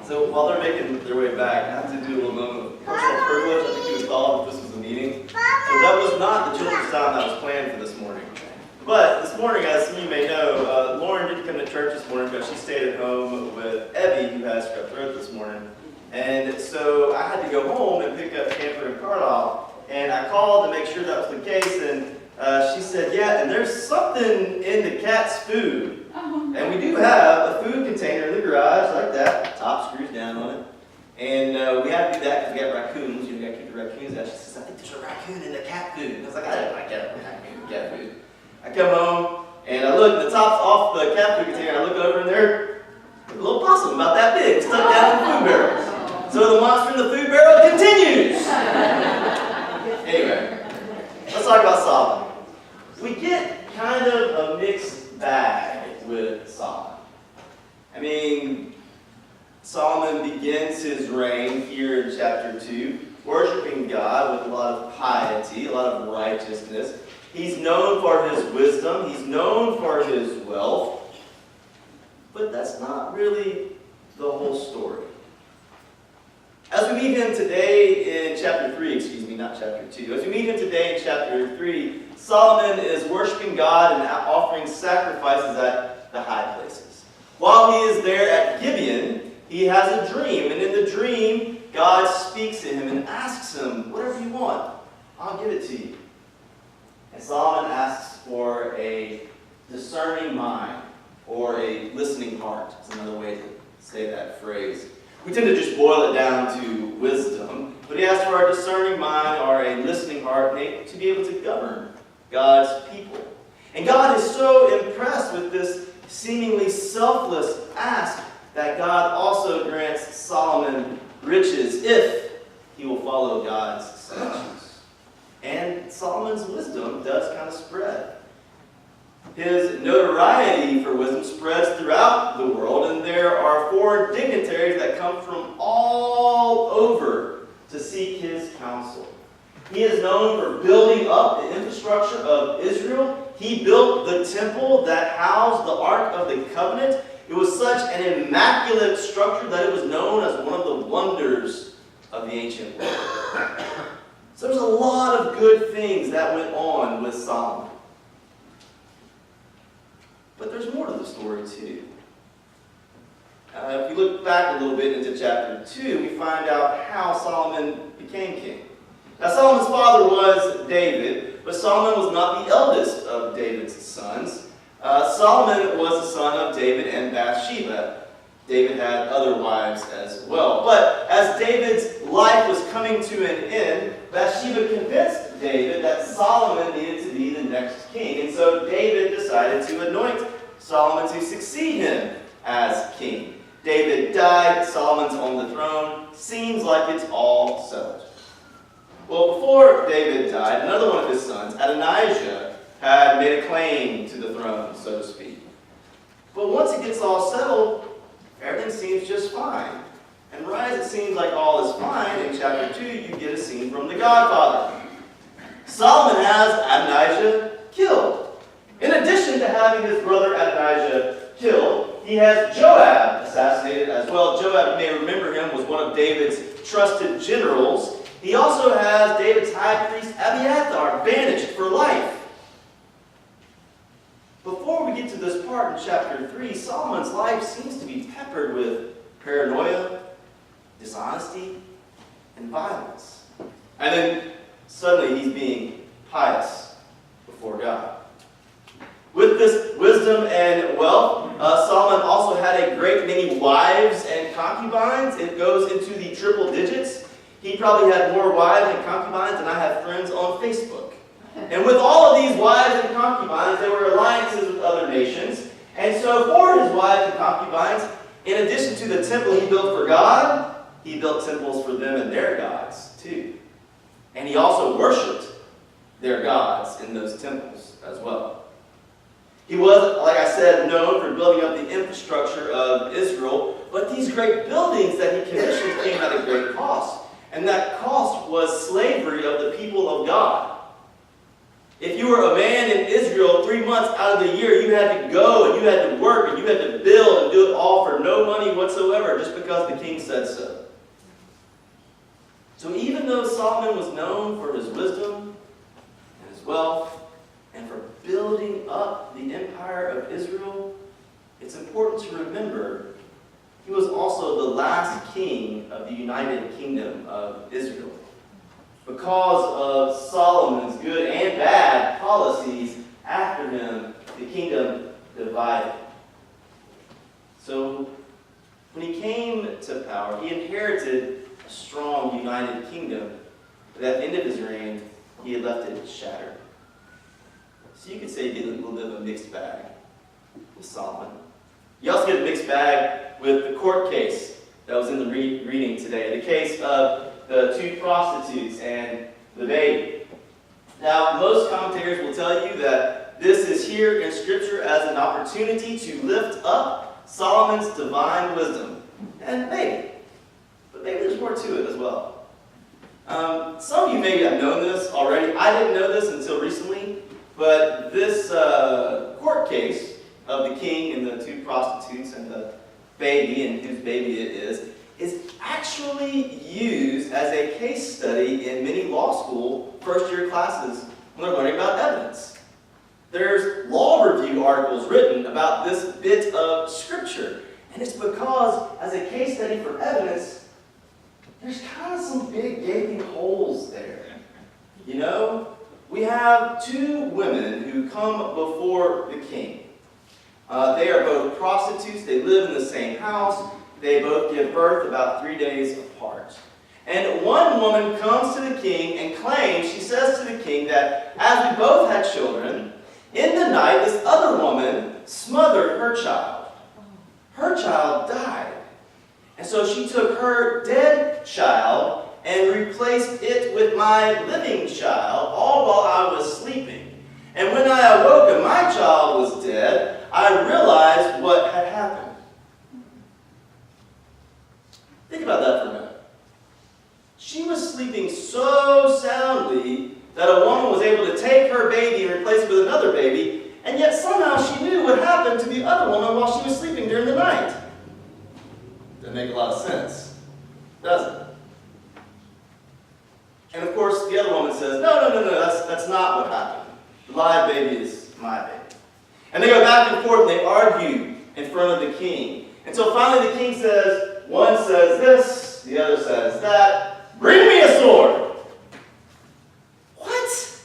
So while they're making their way back, I have to do a little moment of personal privilege. I think you would call if this was a meeting. So that was not the children's time that was planned for this morning. But this morning, as some of you may know, Lauren didn't come to church this morning, but she stayed at home with Evie, who has strep throat this morning. And so I had to go home and pick up Camper and Carlisle. And I called to make sure that was the case, and she said, yeah, and there's something in the cat's food. And we do have a food container in the garage like that. The top screws down on it. And we have to do that because we got raccoons. You got to keep the raccoons out. She says, I think there's a raccoon in the cat food. And I was like, I don't like cat food. I come home, and I look, the top's off the cat food container. I look over, and there's a little possum about that big stuck down in the food barrel. So the monster in the food barrel continues. Anyway, let's talk about Solomon. We get kind of a mixed bag with Solomon. I mean, Solomon begins his reign here in chapter 2, worshiping God with a lot of piety, a lot of righteousness. He's known for his wisdom. He's known for his wealth. But that's not really the whole story. As we meet him today in chapter 3, not chapter 2. As we meet him today in chapter 3, Solomon is worshiping God and offering sacrifices at the high places. While he is there at Gibeon, he has a dream. And in the dream, God speaks to him and asks him, whatever you want, I'll give it to you. And Solomon asks for a discerning mind, or a listening heart. That's another way to say that phrase. We tend to just boil it down to wisdom, but he asks for a discerning mind or a listening heart to be able to govern God's people. And God is so impressed with this seemingly selfless ask that God also grants Solomon riches if he will follow God's statutes. And Solomon's wisdom does kind of spread. His notoriety for wisdom spreads throughout the world, and there are 4 dignitaries that come from all over to seek his counsel. He is known for building up the infrastructure of Israel. He built the temple that housed the Ark of the Covenant. It was such an immaculate structure that it was known as one of the wonders of the ancient world. So there's a lot of good things that went on with Solomon. But there's more to the story, too. If we look back a little bit into chapter 2, we find out how Solomon became king. Now, Solomon's father was David, but Solomon was not the eldest of David's sons. Solomon was the son of David and Bathsheba. David had other wives as well. But as David's life was coming to an end, Bathsheba convinced David that Solomon needed to be the next king. And so David decided to anoint Solomon to succeed him as king. David died, Solomon's on the throne. Seems like it's all settled. Well, before David died, another one of his sons, Adonijah, had made a claim to the throne, so to speak. But once it gets all settled, everything seems just fine. And right as it seems like all is fine, in chapter 2, you get a scene from The Godfather. Solomon has Adonijah killed. In addition to having his brother Adonijah killed, he has Joab assassinated as well. Joab, you may remember him, was one of David's trusted generals. He also has David's high priest Abiathar banished for life. Before we get to this part in chapter 3, Solomon's life seems to be peppered with paranoia, dishonesty, and violence. And then suddenly he's being pious before God. With this wisdom and wealth, Solomon also had a great many wives and concubines. It goes into the triple digits. He probably had more wives and concubines than I have friends on Facebook. And with all of these wives and concubines, there were alliances with other nations. And so for his wives and concubines, in addition to the temple he built for God, he built temples for them and their gods too. And he also worshipped their gods in those temples as well. He was, like I said, known for building up the infrastructure of Israel, but these great buildings that he commissioned came at a great cost. And that cost was slavery of the people of God. If you were a man in Israel 3 months out of the year, you had to go and you had to work and you had to build and do it all for no money whatsoever just because the king said so. So even though Solomon was known for his wisdom and his wealth and for building up the empire of Israel, it's important to remember he was also the last king of the United Kingdom of Israel. Because of Solomon's good and bad policies after him, the kingdom divided. So when he came to power, he inherited a strong united kingdom. But at the end of his reign, he had left it shattered. So you could say he did a little bit of a mixed bag with Solomon. You also get a mixed bag with the court case that was in the reading today. The case of the 2 prostitutes and the baby. Now, most commentators will tell you that this is here in Scripture as an opportunity to lift up Solomon's divine wisdom. And maybe. But maybe there's more to it as well. Some of you maybe have known this already. I didn't know this until recently. But this court case of the king and the 2 prostitutes and the baby and whose baby it is actually used as a case study in many law school first-year classes when they're learning about evidence. There's law review articles written about this bit of Scripture. And it's because, as a case study for evidence, there's kind of some big gaping holes there. You know? We have 2 women who come before the king. They are both prostitutes. They live in the same house. They both give birth about 3 days apart. And one woman comes to the king and claims, she says to the king that as we both had children, in the night this other woman smothered her child. Her child died. And so she took her dead child and replaced it with my living child, all while I was sleeping. And when I awoke and my child was dead, I realized what had happened. Think about that for a minute. She was sleeping so soundly that a woman was able to take her baby and replace it with another baby, and yet somehow she knew what happened to the other woman while she was sleeping during the night. Doesn't make a lot of sense, does it? And of course, the other woman says, no, that's not what happened. The live baby is my baby. And they go back and forth and they argue in front of the king. Until finally the king says, one says this, the other says that. Bring me a sword. What?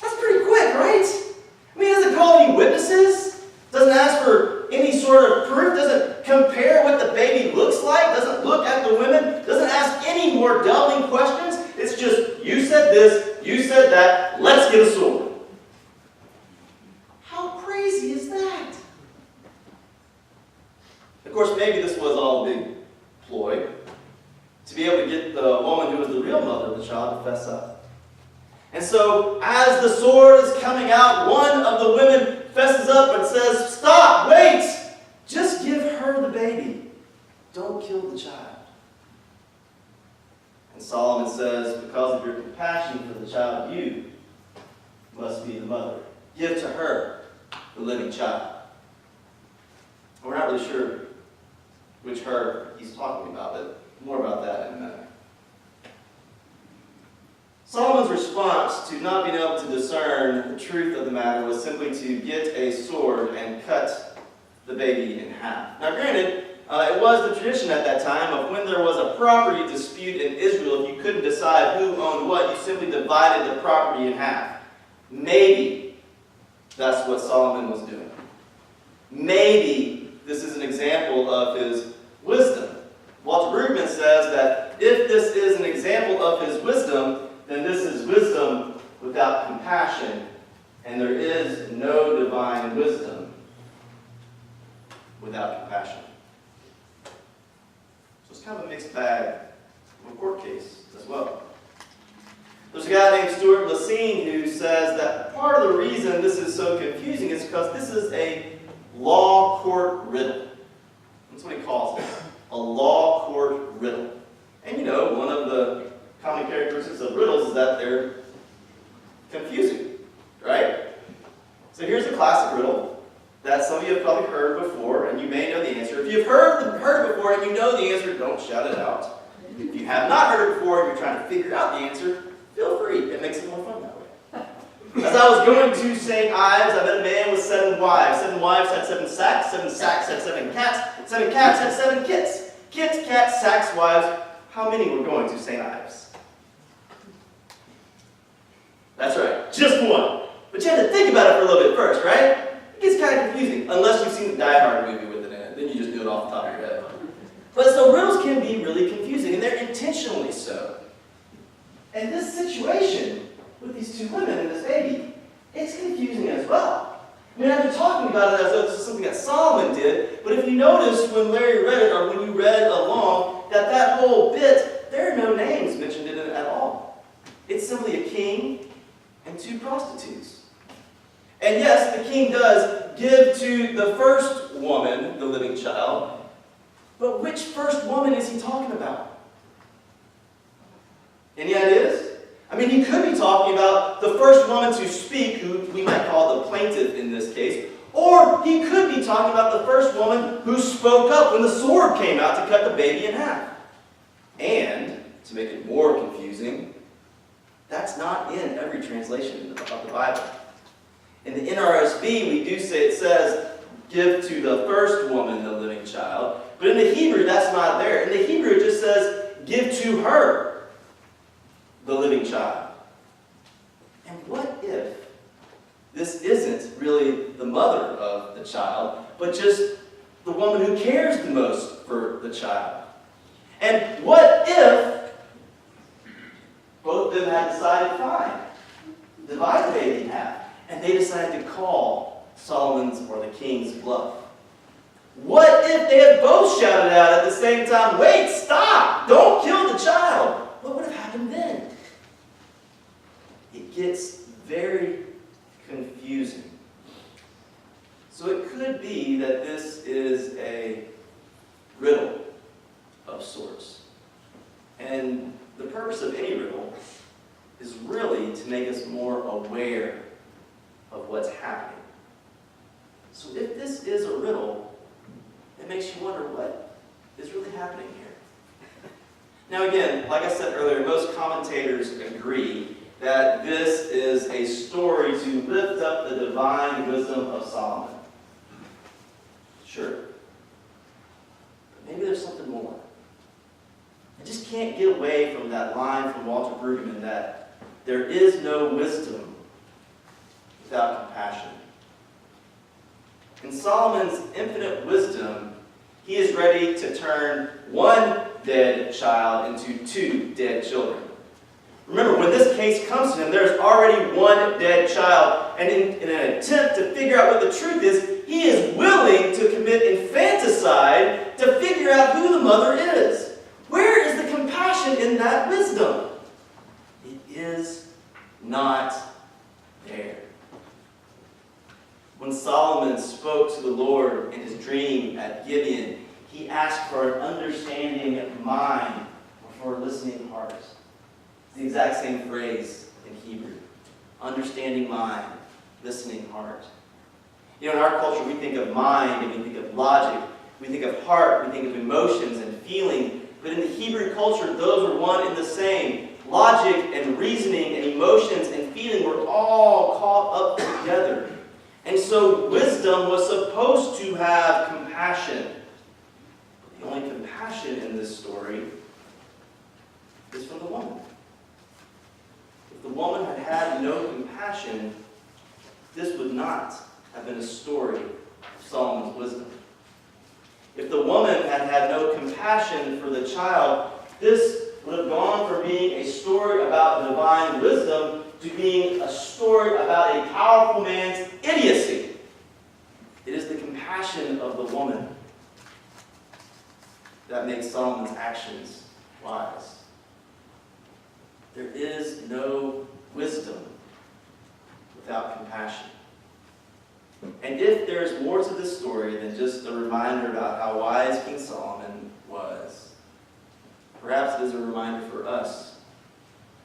That's pretty quick, right? I mean, doesn't call any witnesses. Doesn't ask for any sort of proof. Doesn't compare what the baby looks like. Doesn't look at the women. Doesn't ask any more delving questions. It's just, you said this, you said that, let's get a sword. How crazy is that? Of course, maybe this was all a big ploy to be able to get the woman who was the real mother of the child to fess up. And so, as the sword is coming out, one of the women fesses up and says, stop, wait, just give her the baby. Don't kill the child. And Solomon says, because of your compassion for the child, you must be the mother. Give to her the living child. We're not really sure which her he's talking about, but more about that in a minute. Solomon's response to not being able to discern the truth of the matter was simply to get a sword and cut the baby in half. Now granted, it was the tradition at that time of when there was a property dispute in Israel, if you couldn't decide who owned what, you simply divided the property in half. Maybe that's what Solomon was doing. Maybe this is an example of his wisdom. Walter Brueggemann says that if this is an example of his wisdom, then this is wisdom without compassion, and there is no divine wisdom without compassion. So it's kind of a mixed bag of a court case as well. There's a guy named Stuart Lessine who says that part of the reason this is so confusing is because this is a law court riddle. That's what he calls it, a law court riddle. And you know, one of the common characteristics of riddles is that they're confusing. before and you know the answer, don't shout it out. If you have not heard it before and you're trying to figure out the answer, feel free. It makes it more fun that way. As I was going to St. Ives, I met a man with 7 wives. 7 wives had 7 sacks. 7 sacks had 7 cats. 7 cats had 7 kits. Kits, cats, sacks, wives. How many were going to St. Ives? That's right, just 1. But you have to think about it for a little bit first, right? It gets kind of confusing, unless you've seen the Die Hard movie with it in it. Then you just do it off the top of your head. But so riddles can be really confusing, and they're intentionally so. And this situation with these 2 women and this baby, it's confusing as well. I mean, I've been talking about it as though this is something that Solomon did, but if you noticed when Larry read it, or when you read along, that whole bit, there are no names mentioned in it at all. It's simply a king and 2 prostitutes. And yes, the king does give to the first woman the living child, but which first woman is he talking about? Any ideas? I mean, he could be talking about the first woman to speak, who we might call the plaintiff in this case, or he could be talking about the first woman who spoke up when the sword came out to cut the baby in half. And, to make it more confusing, that's not in every translation of the Bible. In the NRSV, we do say it says, give to the first woman the living child. But in the Hebrew, that's not there. In the Hebrew, it just says, give to her the living child. And what if this isn't really the mother of the child, but just the woman who cares the most for the child? And what if both of them had decided, fine, divide the baby in half, and they decided to call Solomon's or the king's bluff? What if they had both shouted out at the same time, wait, stop, don't kill the child? What would have happened then? It gets very confusing. So it could be that this is a riddle of sorts. And the purpose of any riddle is really to make us more aware of what's happening. So if this is a riddle, it makes you wonder what is really happening here. Now again, like I said earlier, most commentators agree that this is a story to lift up the divine wisdom of Solomon. Sure. But maybe there's something more. I just can't get away from that line from Walter Brueggemann that there is no wisdom without compassion. In Solomon's infinite wisdom, he is ready to turn 1 dead child into 2 dead children. Remember, when this case comes to him, there's already 1 dead child, and in an attempt to figure out what the truth is, he is willing to commit infanticide to figure out who the mother is. Where is the compassion in that wisdom? It is not there. When Solomon spoke to the Lord in his dream at Gibeon, he asked for an understanding mind or for a listening heart. It's the exact same phrase in Hebrew. Understanding mind, listening heart. You know, in our culture, we think of mind and we think of logic. We think of heart, we think of emotions and feeling. But in the Hebrew culture, those were one and the same. Logic and reasoning and emotions and feeling were all caught up together. And so wisdom was supposed to have compassion. But the only compassion in this story is from the woman. If the woman had had no compassion, this would not have been a story of Solomon's wisdom. If the woman had had no compassion for the child, this would have gone from being a story about divine wisdom to being a story about a powerful man's idiocy. It is the compassion of the woman that makes Solomon's actions wise. There is no wisdom without compassion. And if there is more to this story than just a reminder about how wise King Solomon was, perhaps it is a reminder for us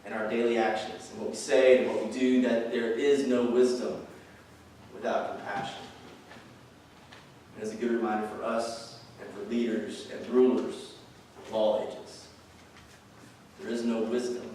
in our daily actions, and what we say and what we do, that there is no wisdom without compassion. And it's a good reminder for us and for leaders and rulers no wisdom.